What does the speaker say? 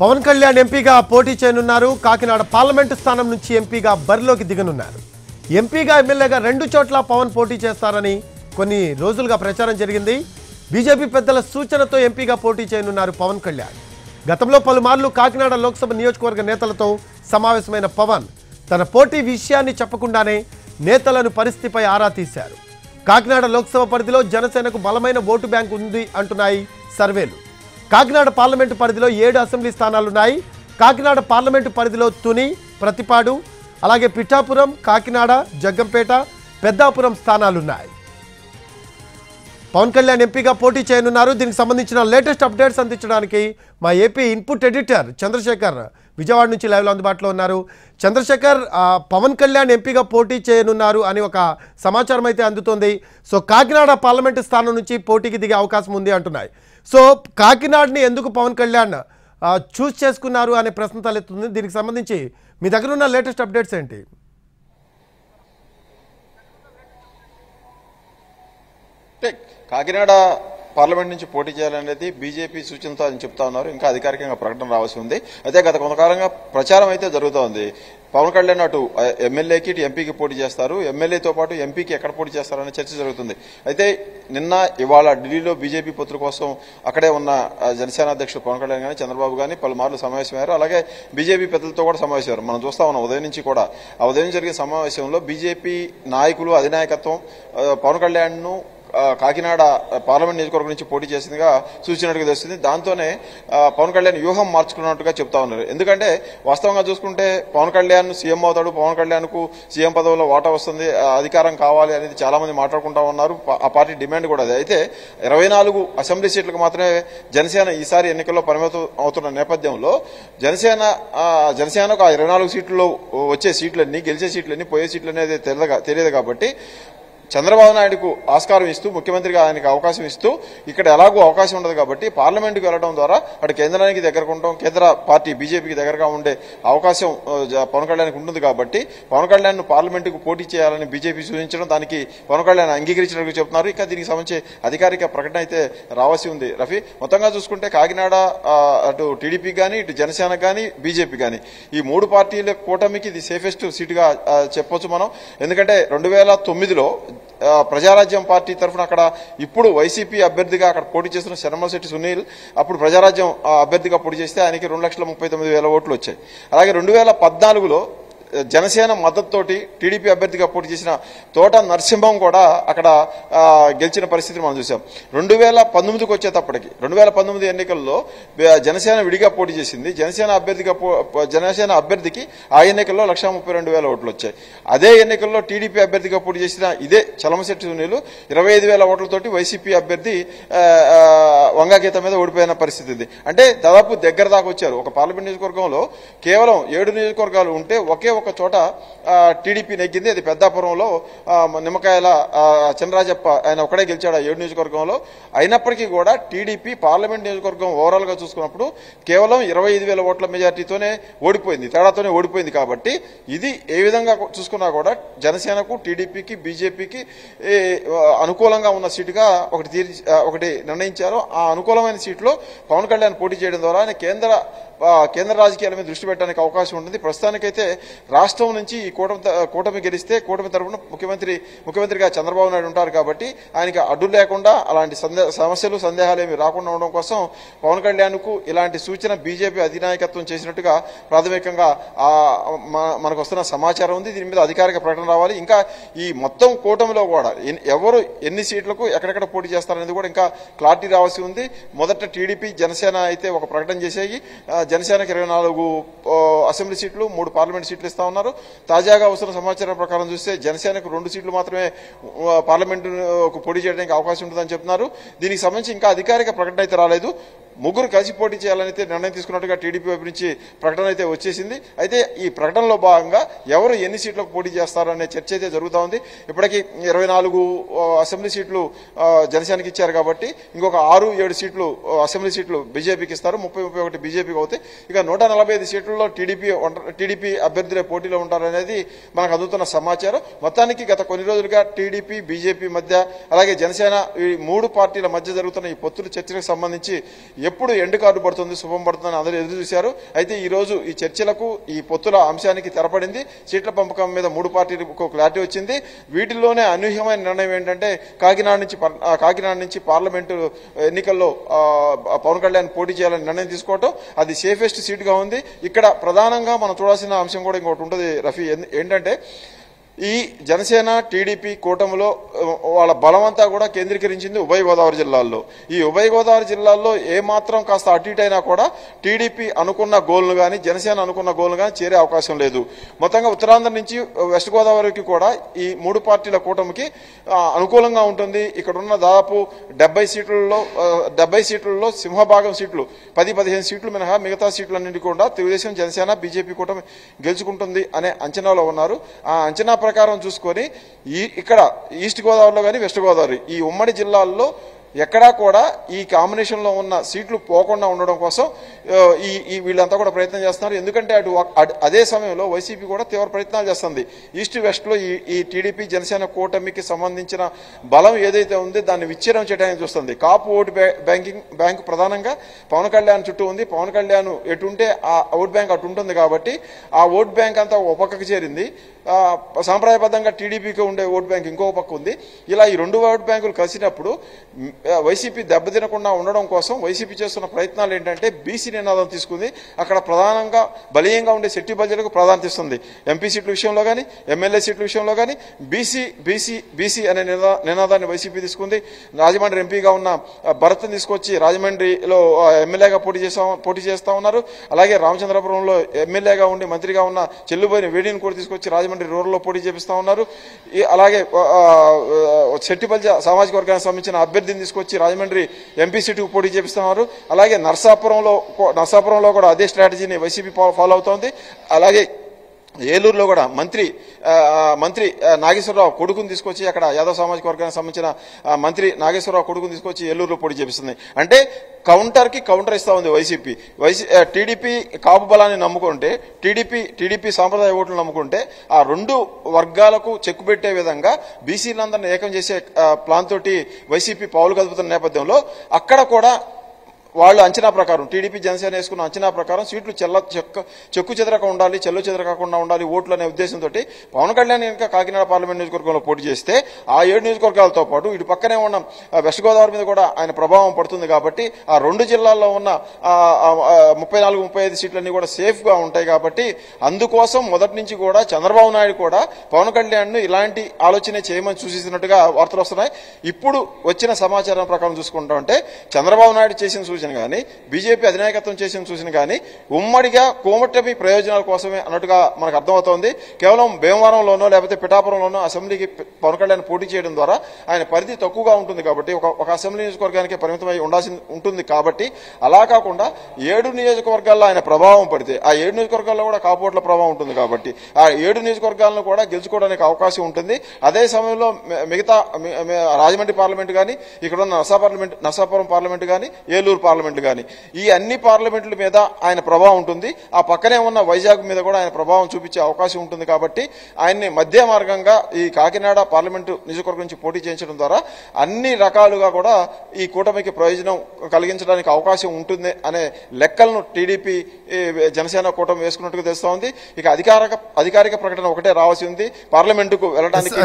పవన్ కళ్యాణ్ ఎంపీగా పోటీ చేయనున్నారు. కాకినాడ పార్లమెంటు స్థానం నుంచి ఎంపీగా బరిలోకి దిగనున్నారు. ఎంపీగా ఎమ్మెల్యేగా రెండు చోట్ల పవన్ పోటీ చేస్తారని కొన్ని రోజులుగా ప్రచారం జరిగింది. బీజేపీ పెద్దల సూచనతో ఎంపీగా పోటీ చేయనున్నారు పవన్ కళ్యాణ్. గతంలో పలుమార్లు కాకినాడ లోక్సభ నియోజకవర్గ నేతలతో సమావేశమైన పవన్ తన పోటీ విషయాన్ని చెప్పకుండానే నేతలను పరిస్థితిపై ఆరా తీశారు. కాకినాడ లోక్సభ పరిధిలో జనసేనకు బలమైన ఓటు బ్యాంక్ ఉంది అంటున్నాయి సర్వేలు. కాకినాడ పార్లమెంటు పరిధిలో 7 అసెంబ్లీ స్థానాలున్నాయి. కాకినాడ పార్లమెంటు పరిధిలో తుని, ప్రతిపాడు, అలాగే పిఠాపురం, కాకినాడ, జగ్గంపేట, పెద్దాపురం స్థానాలున్నాయి. పవన్ కళ్యాణ్ ఎంపీగా పోటీ చేయనున్నారు. దీనికి సంబంధించిన లేటెస్ట్ అప్డేట్స్ అందించడానికి మా AP input editor Chandrasekhar Vijayawada నుంచి లైవ్లో అందుబాటులో ఉన్నారు. చంద్రశేఖర్, పవన్ కళ్యాణ్ ఎంపీగా పోటీ చేయనున్నారు అని ఒక సమాచారం అయితే అందుతోంది. సో కాకినాడ పార్లమెంటు స్థానం నుంచి పోటీకి దిగే అవకాశం ఉంది అంటున్నాయి. సో కాకినాడని ఎందుకు పవన్ కళ్యాణ్ చూస్ చేసుకున్నారు అనే ప్రశ్న తలెత్తుంది. దీనికి సంబంధించి మీ దగ్గర ఉన్న లేటెస్ట్ అప్డేట్స్ ఏంటి? కాకినాడ పార్లమెంట్ నుంచి పోటీ చేయాలనేది బీజేపీ సూచనతో అని చెప్తా ఉన్నారు. ఇంకా అధికారికంగా ప్రకటన రావాల్సి ఉంది. అయితే గత కొంతకాలంగా ప్రచారం అయితే జరుగుతోంది. పవన్ కళ్యాణ్ అటు ఎమ్మెల్యేకి ఇటు ఎంపీకి పోటీ చేస్తారు, ఎమ్మెల్యేతో పాటు ఎంపీకి ఎక్కడ పోటీ చేస్తారనే చర్చ జరుగుతుంది. అయితే ఇవాళ ఢిల్లీలో బీజేపీ పొత్తుల కోసం అక్కడే ఉన్న జనసేన అధ్యక్షుడు పవన్ కళ్యాణ్ కానీ చంద్రబాబు కానీ పలుమార్లు సమావేశమయ్యారు. అలాగే బీజేపీ పెద్దలతో కూడా సమావేశమయ్యారు. మనం చూస్తా ఉన్నాం ఉదయం నుంచి కూడా. ఆ ఉదయం జరిగే సమావేశంలో బీజేపీ నాయకులు అధినాయకత్వం పవన్ కళ్యాణ్ ను కాకినాడ పార్లమెంట్ నియోజకవర్గం నుంచి పోటీ చేసిందిగా సూచించినట్టుగా తెలుస్తుంది. దాంతోనే పవన్ కళ్యాణ్ వ్యూహం మార్చుకున్నట్టుగా చెప్తా ఉన్నారు. ఎందుకంటే వాస్తవంగా చూసుకుంటే పవన్ కళ్యాణ్ సీఎం అవుతాడు, పవన్ కళ్యాణ్ కు సీఎం పదవిలో వాటా వస్తుంది, అధికారం కావాలి అనేది చాలా మంది మాట్లాడుకుంటా ఉన్నారు. ఆ పార్టీ డిమాండ్ కూడా అది. అయితే 24 అసెంబ్లీ సీట్లకు మాత్రమే జనసేన ఈసారి ఎన్నికల్లో పరిమితం అవుతున్న నేపథ్యంలో జనసేనకు ఆ 24 సీట్లలో వచ్చే సీట్లన్నీ, గెలిచే సీట్లన్నీ, పోయే సీట్లు అనేది తెలియదు కాబట్టి చంద్రబాబు నాయుడుకు ఆస్కారం ఇస్తూ, ముఖ్యమంత్రిగా ఆయనకు అవకాశం ఇస్తూ, ఇక్కడ ఎలాగో అవకాశం ఉండదు కాబట్టి పార్లమెంటుకు వెళ్లడం ద్వారా అటు కేంద్రానికి దగ్గరకు ఉండటం, కేంద్ర పార్టీ బీజేపీకి దగ్గరగా ఉండే అవకాశం పవన్ కళ్యాణ్కి ఉంటుంది. కాబట్టి పవన్ కళ్యాణ్ పార్లమెంటుకు పోటీ చేయాలని బీజేపీ సూచించడం, దానికి పవన్ కళ్యాణ్ అంగీకరించినట్టు చెప్తున్నారు. ఇక దీనికి సంబంధించి అధికారిక ప్రకటన అయితే రావాల్సి ఉంది. రఫీ, మొత్తంగా చూసుకుంటే కాకినాడ అటు టీడీపీ కానీ, ఇటు జనసేన కానీ, బీజేపీ కానీ ఈ 3 పార్టీల కూటమికి ఇది సేఫెస్ట్ సీటుగా చెప్పొచ్చు మనం. ఎందుకంటే 2009లో ప్రజారాజ్యం పార్టీ తరఫున అక్కడ ఇప్పుడు వైసీపీ అభ్యర్థిగా అక్కడ పోటీ చేస్తున్న శర్మశెట్టి సునీల్ అప్పుడు ప్రజారాజ్యం అభ్యర్థిగా పోటీ చేస్తే ఆయనకి 2,39,000 ఓట్లు వచ్చాయి. అలాగే 2014లో జనసేన మద్దతుతోటి టీడీపీ అభ్యర్థిగా పోటీ చేసిన తోట నరసింహం కూడా అక్కడ గెలిచిన పరిస్థితిని మనం చూసాం. 2019కి వచ్చేటప్పటికి 2019 ఎన్నికల్లో జనసేన విడిగా పోటీ చేసింది. జనసేన అభ్యర్థికి ఆ ఎన్నికల్లో 1,32,000 ఓట్లు వచ్చాయి. అదే ఎన్నికల్లో టీడీపీ అభ్యర్థిగా పోటీ చేసిన ఇదే చలమశెట్టి సునీలు 25,000 ఓట్లతోటి వైసీపీ అభ్యర్థి వంగాగీత మీద ఓడిపోయిన పరిస్థితి ఉంది. అంటే దాదాపు దగ్గర దాకా వచ్చారు. ఒక పార్లమెంట్ నియోజకవర్గంలో కేవలం 7 నియోజకవర్గాలు ఉంటే ఒకే ఒక చోట టీడీపీ నెగ్గింది. అది పెద్దాపురంలో నిమ్మకాయల చంద్రరాజప్ప, ఆయన ఒకడే గెలిచాడు ఆ 7 నియోజకవర్గంలో. అయినప్పటికీ కూడా టీడీపీ పార్లమెంట్ నియోజకవర్గం ఓవరాల్ గా చూసుకున్నప్పుడు కేవలం 25,000 ఓట్ల మెజార్టీతోనే ఓడిపోయింది, తేడాతోనే ఓడిపోయింది. కాబట్టి ఇది ఏ విధంగా చూసుకున్నా కూడా జనసేనకు, టీడీపీకి, బీజేపీకి అనుకూలంగా ఉన్న సీటుగా ఒకటి నిర్ణయించారు. ఆ అనుకూలమైన సీట్లో పవన్ కళ్యాణ్ పోటీ చేయడం ద్వారా ఆయన కేంద్ర రాజకీయాల మీద దృష్టి పెట్టడానికి అవకాశం ఉంటుంది. ప్రస్తుతానికైతే రాష్ట్రం నుంచి ఈ కూటమి గెలిస్తే కూటమి తరఫున ముఖ్యమంత్రిగా చంద్రబాబు నాయుడు ఉంటారు. కాబట్టి ఆయనకి అడ్డు లేకుండా అలాంటి సమస్యలు, సందేహాలు ఏమి రాకుండా ఉండడం కోసం పవన్ కళ్యాణ్ కు ఇలాంటి సూచన బీజేపీ అధినాయకత్వం చేసినట్టుగా ప్రాథమికంగా మనకు వస్తున్న సమాచారం ఉంది. దీని మీద అధికారిక ప్రకటన రావాలి. ఇంకా ఈ మొత్తం కూటమిలో కూడా ఎవరు ఎన్ని సీట్లకు ఎక్కడెక్కడ పోటీ చేస్తారనేది కూడా ఇంకా క్లారిటీ రావాల్సి ఉంది. మొదట టీడీపీ, జనసేన అయితే ఒక ప్రకటన చేసేయి. జనసేనకు 24 అసెంబ్లీ సీట్లు, 3 పార్లమెంట్ సీట్లు ఇస్తా ఉన్నారు. తాజాగా వస్తున్న సమాచారం ప్రకారం చూస్తే జనసేనకు 2 సీట్లు మాత్రమే పార్లమెంటు పోటీ చేయడానికి అవకాశం ఉంటుందని చెప్తున్నారు. దీనికి సంబంధించి ఇంకా అధికారిక ప్రకటన అయితే రాలేదు. 3 కలిసి పోటీ చేయాలని అయితే నిర్ణయం తీసుకున్నట్టుగా టీడీపీ వైపు నుంచి ప్రకటన అయితే వచ్చేసింది. అయితే ఈ ప్రకటనలో భాగంగా ఎవరు ఎన్ని సీట్లకు పోటీ చేస్తారనే చర్చ అయితే జరుగుతూ ఉంది. ఇప్పటికీ 24 అసెంబ్లీ సీట్లు జనసేనకి ఇచ్చారు కాబట్టి ఇంకొక 6-7 సీట్లు అసెంబ్లీ సీట్లు బీజేపీకి ఇస్తారు. 30-31 బీజేపీకి అవుతాయి. ఇక 145 సీట్లలో టీడీపీ అభ్యర్థులే పోటీలో ఉంటారనేది మనకు అందుతున్న సమాచారం. మొత్తానికి గత కొన్ని రోజులుగా టీడీపీ, బీజేపీ మధ్య, అలాగే జనసేన, ఈ 3 పార్టీల మధ్య జరుగుతున్న ఈ పొత్తుల చర్చలకు సంబంధించి ఎప్పుడు ఎండు కార్డు పడుతుంది, శుభం పడుతుందని అందరూ ఎదురు చూశారు. అయితే ఈ రోజు ఈ చర్చలకు, ఈ పొత్తుల అంశానికి తెరపడింది. సీట్ల పంపకం మీద 3 పార్టీలకు క్లారిటీ వచ్చింది. వీటిల్లోనే అనూహ్యమైన నిర్ణయం ఏంటంటే కాకినాడ నుంచి పార్లమెంటు ఎన్నికల్లో పవన్ కళ్యాణ్ పోటీ చేయాలని నిర్ణయం తీసుకోవటం. అది సేఫెస్ట్ సీట్ గా ఉంది. ఇక్కడ ప్రధానంగా మనం చూడాల్సిన అంశం కూడా ఇంకోటి ఉంటుంది రఫీ. ఏంటంటే ఈ జనసేన టీడీపీ కూటమిలో వాళ్ళ బలమంతా కూడా కేంద్రీకరించింది ఉభయ గోదావరి జిల్లాల్లో. ఈ ఉభయ గోదావరి జిల్లాల్లో ఏమాత్రం కాస్త అటు ఇటు అయినా కూడా టీడీపీ అనుకున్న గోల్ను కానీ జనసేన అనుకున్న గోల్ను కానీ చేరే అవకాశం లేదు. మొత్తంగా ఉత్తరాంధ్ర నుంచి వెస్ట్ గోదావరికి కూడా ఈ 3 పార్టీల కూటమికి అనుకూలంగా ఉంటుంది. ఇక్కడ ఉన్న దాదాపు 70 సీట్లలో సింహభాగం సీట్లు 10-15 సీట్లు మినహా మిగతా సీట్లన్నింటి కూడా తెలుగుదేశం, జనసేన, బీజేపీ కూటమి గెలుచుకుంటుంది అనే అంచనాలో ఉన్నారు. ఆ అంచనా ప్రకారం చూసుకొని ఇక్కడ ఈస్ట్ గోదావరిలో కానీ వెస్ట్ గోదావరి ఈ ఉమ్మడి జిల్లాల్లో ఎక్కడా కూడా ఈ కాంబినేషన్ లో ఉన్న సీట్లు పోకుండా ఉండడం కోసం వీళ్ళంతా కూడా ప్రయత్నం చేస్తున్నారు. ఎందుకంటే అదే సమయంలో వైసీపీ కూడా తీవ్ర ప్రయత్నాలు చేస్తుంది. ఈస్ట్ వెస్ట్ లో ఈ టీడీపీ జనసేన కూటమికి సంబంధించిన బలం ఏదైతే ఉందో దాన్ని విచ్ఛిన్నం చేయడానికి చూస్తుంది. కాపు ఓటు బ్యాంకు ప్రధానంగా పవన్ కళ్యాణ్ చుట్టూ ఉంది. పవన్ కళ్యాణ్ ఎటుంటే ఆ ఓట్ బ్యాంక్ అటు ఉంటుంది కాబట్టి ఆ ఓట్ బ్యాంక్ అంతా ఒక పక్కకు చేరింది. సాంప్రదాయబద్ధంగా టీడీపీకి ఉండే ఓట్ బ్యాంక్ ఇంకో పక్క ఉంది. ఇలా ఈ 2 ఓట్ బ్యాంకులు కలిసినప్పుడు వైసీపీ దెబ్బతినకుండా ఉండడం కోసం వైసీపీ చేస్తున్న ప్రయత్నాలు ఏంటంటే బీసీ నినాదం తీసుకుంది. అక్కడ ప్రధానంగా బలీయంగా ఉండే శెట్టి బల్జలకు ప్రాధాన్యత ఇస్తుంది. ఎంపీ సీట్ల విషయంలో కానీ ఎమ్మెల్యే సీట్ల విషయంలో కానీ బీసీ అనే నినాదాన్ని వైసీపీ తీసుకుంది. రాజమండ్రి ఎంపీగా ఉన్న భరత్ని తీసుకొచ్చి రాజమండ్రిలో ఎమ్మెల్యేగా పోటీ చేస్తా ఉన్నారు. అలాగే రామచంద్రపురంలో ఎమ్మెల్యేగా ఉండి మంత్రిగా ఉన్న చెల్లుబోయిన వేడిని కూడా తీసుకొచ్చి రాజమండ్రి రూరల్లో పోటీ చేపిస్తా ఉన్నారు. అలాగే శెట్టి బల్జ సామాజిక వర్గానికి సంబంధించిన అభ్యర్థిని తీసుకొచ్చి రాజమండ్రి ఎంపీ సీటుకు పోటీ చేపిస్తున్నారు. అలాగే నర్సాపురంలో కూడా అదే స్ట్రాటజీని వైసీపీ ఫాలో అవుతోంది. అలాగే ఏలూరులో కూడా మంత్రి నాగేశ్వరరావు కొడుకుని తీసుకొచ్చి అక్కడ యాదవ్ సామాజిక వర్గానికి సంబంధించిన మంత్రి నాగేశ్వరరావు కొడుకుని తీసుకొచ్చి ఏలూరులో పోటీ చేపిస్తుంది. అంటే కౌంటర్ ఇస్తా ఉంది వైసీపీ. టీడీపీ కాపు బలాన్ని నమ్ముకుంటే టీడీపీ సాంప్రదాయ ఓట్లు నమ్ముకుంటే ఆ 2 వర్గాలకు చెక్కు పెట్టే విధంగా బీసీలందరినీ ఏకం చేసే ప్లాన్ తోటి వైసీపీ పావులు కదుపుతున్న నేపథ్యంలో అక్కడ కూడా వాళ్ళు అంచనా ప్రకారం టీడీపీ జనసేన వేసుకున్న అంచనా ప్రకారం సీట్లు చెక్కు చెదరక ఉండాలి, చెల్లు చెదరకుండా ఉండాలి ఓట్లు అనే ఉద్దేశంతో పవన్ కళ్యాణ్ ఇంకా కాకినాడ పార్లమెంట్ నియోజకవర్గంలో పోటీ చేస్తే ఆ 7 నియోజకవర్గాలతో పాటు ఇటు పక్కనే ఉన్న వెస్ట్ గోదావరి మీద కూడా ఆయన ప్రభావం పడుతుంది. కాబట్టి ఆ 2 జిల్లాల్లో ఉన్న 34-35 సీట్లన్నీ కూడా సేఫ్ గా ఉంటాయి. కాబట్టి అందుకోసం మొదటి నుంచి కూడా చంద్రబాబు నాయుడు కూడా పవన్ కళ్యాణ్ ను ఇలాంటి ఆలోచనే చేయమని సూచిస్తున్నట్టుగా వార్తలు వస్తున్నాయి. ఇప్పుడు వచ్చిన సమాచారం ప్రకారం చూసుకుంటామంటే చంద్రబాబు నాయుడు చేసిన సూచన కానీ బీజేపీ అధినాయకత్వం చేసిన సూచన కానీ ఉమ్మడిగా కోమటమి ప్రయోజనాల కోసమే అన్నట్టుగా మనకు అర్థమవుతోంది. కేవలం భీమవరంలోనో లేకపోతే పిఠాపురంలోనో అసెంబ్లీకి పవన్ కళ్యాణ్ పోటీ చేయడం ద్వారా ఆయన పరిధి తక్కువగా ఉంటుంది కాబట్టి ఒక అసెంబ్లీ నియోజకవర్గానికి పరిమితమై ఉండాల్సి ఉంటుంది. కాబట్టి అలా కాకుండా 7 నియోజకవర్గాల్లో ఆయన ప్రభావం పడితే ఆ 7 నియోజకవర్గాల్లో కూడా కాపోట్ల ప్రభావం ఉంటుంది. కాబట్టి ఆ 7 నియోజకవర్గాలను కూడా గెలుచుకోవడానికి అవకాశం ఉంటుంది. అదే సమయంలో మిగతా రాజమండ్రి పార్లమెంట్ కానీ ఇక్కడ ఉన్న నర్సాపురం పార్లమెంట్ కానీ ఏలూరు పార్లమెంట్ కానీ ఈ అన్ని పార్లమెంట్ల మీద ఆయన ప్రభావం ఉంటుంది. ఆ పక్కనే ఉన్న వైజాగ్ మీద కూడా ఆయన ప్రభావం చూపించే అవకాశం ఉంటుంది. కాబట్టి ఆయన్ని మధ్య మార్గంగా ఈ కాకినాడ పార్లమెంటు నియోజకవర్గం నుంచి పోటీ చేయించడం ద్వారా అన్ని రకాలుగా కూడా ఈ కూటమికి ప్రయోజనం కలిగించడానికి అవకాశం ఉంటుంది అనే లెక్కలను టీడీపీ జనసేన కూటమి వేసుకున్నట్టుగా తెలుస్తా ఉంది. ఇక అధికారిక ప్రకటన ఒకటే రావాల్సి ఉంది. పార్లమెంటుకు వెళ్ళడానికి